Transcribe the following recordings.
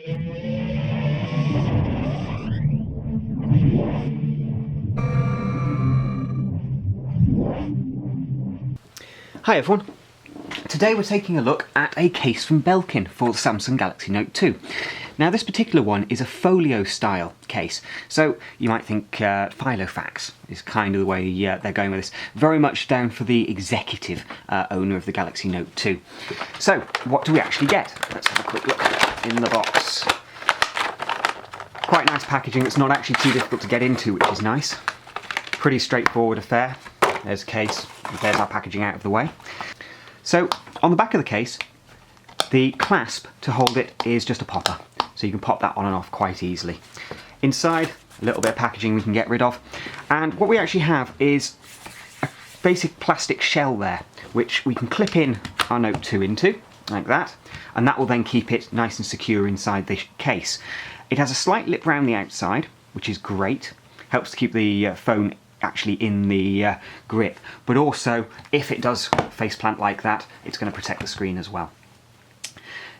Hi everyone, today we're taking a look at a case from Belkin for the Samsung Galaxy Note 2. Now this particular one is a folio style case, so you might think Filofax is kind of the way they're going with this. Very much down for the executive owner of the Galaxy Note 2. So what do we actually get? Let's have a quick look in the box. Quite nice packaging, it's not actually too difficult to get into, which is nice. Pretty straightforward affair. There's a case, there's our packaging out of the way. So on the back of the case, the clasp to hold it is just a popper, so you can pop that on and off quite easily. Inside, a little bit of packaging we can get rid of, and what we actually have is a basic plastic shell there, which we can clip in our Note 2 into, like that, and that will then keep it nice and secure inside the case. It has a slight lip round the outside, which is great, helps to keep the phone actually in the grip, but also if it does faceplant like that, it's going to protect the screen as well.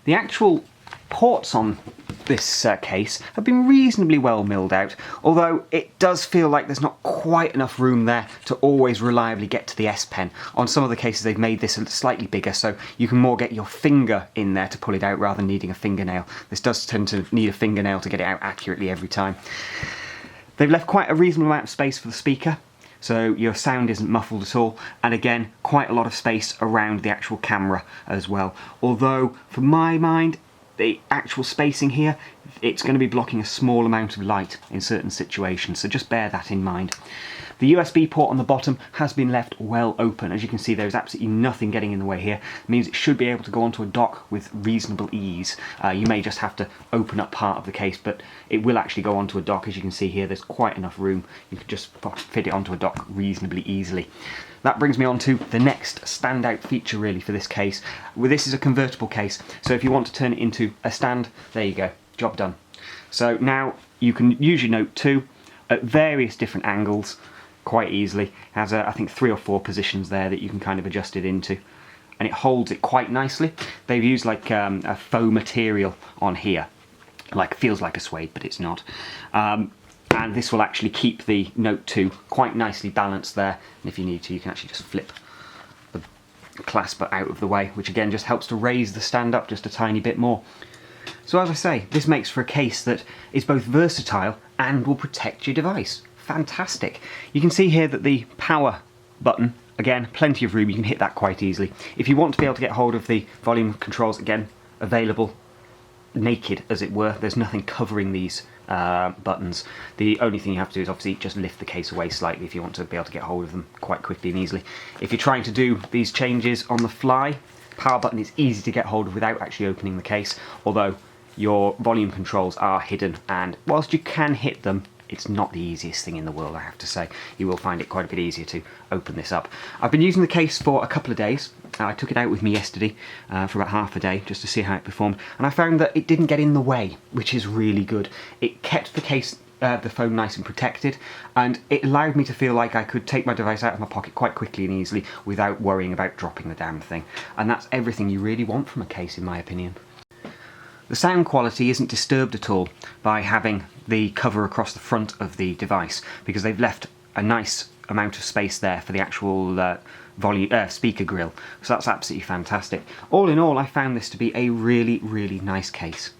The actual ports on this case have been reasonably well milled out, although it does feel like there's not quite enough room there to always reliably get to the S Pen. On some of the cases they've made this slightly bigger, so you can more get your finger in there to pull it out rather than needing a fingernail. This does tend to need a fingernail to get it out accurately every time. They've left quite a reasonable amount of space for the speaker, so your sound isn't muffled at all, and again, quite a lot of space around the actual camera as well. Although, for my mind, the actual spacing here, it's going to be blocking a small amount of light in certain situations, so just bear that in mind. The USB port on the bottom has been left well open. As you can see, there's absolutely nothing getting in the way here. It means it should be able to go onto a dock with reasonable ease. You may just have to open up part of the case, but it will actually go onto a dock. As you can see here, there's quite enough room. You can just fit it onto a dock reasonably easily. That brings me on to the next standout feature really for this case. Well, this is a convertible case, so if you want to turn it into a stand, there you go, job done. So now you can use your Note 2 at various different angles quite easily. It has I think 3 or 4 positions there that you can kind of adjust it into, and it holds it quite nicely. They've used like a faux material on here, like feels like a suede but it's not, and this will actually keep the Note 2 quite nicely balanced there, and if you need to you can actually just flip the clasp out of the way, which again just helps to raise the stand up just a tiny bit more. So as I say, this makes for a case that is both versatile and will protect your device. Fantastic. You can see here that the power button, again, plenty of room, you can hit that quite easily. If you want to be able to get hold of the volume controls, again, available naked as it were, there's nothing covering these buttons. The only thing you have to do is obviously just lift the case away slightly if you want to be able to get hold of them quite quickly and easily. If you're trying to do these changes on the fly, power button is easy to get hold of without actually opening the case, although your volume controls are hidden, and whilst you can hit them, it's not the easiest thing in the world, I have to say. You will find it quite a bit easier to open this up. I've been using the case for a couple of days. I took it out with me yesterday for about half a day just to see how it performed, and I found that it didn't get in the way, which is really good. It kept the case, the phone nice and protected, and it allowed me to feel like I could take my device out of my pocket quite quickly and easily without worrying about dropping the damn thing. And that's everything you really want from a case, in my opinion. The sound quality isn't disturbed at all by having the cover across the front of the device, because they've left a nice amount of space there for the actual speaker grill, so that's absolutely fantastic. All in all, I found this to be a really, really nice case.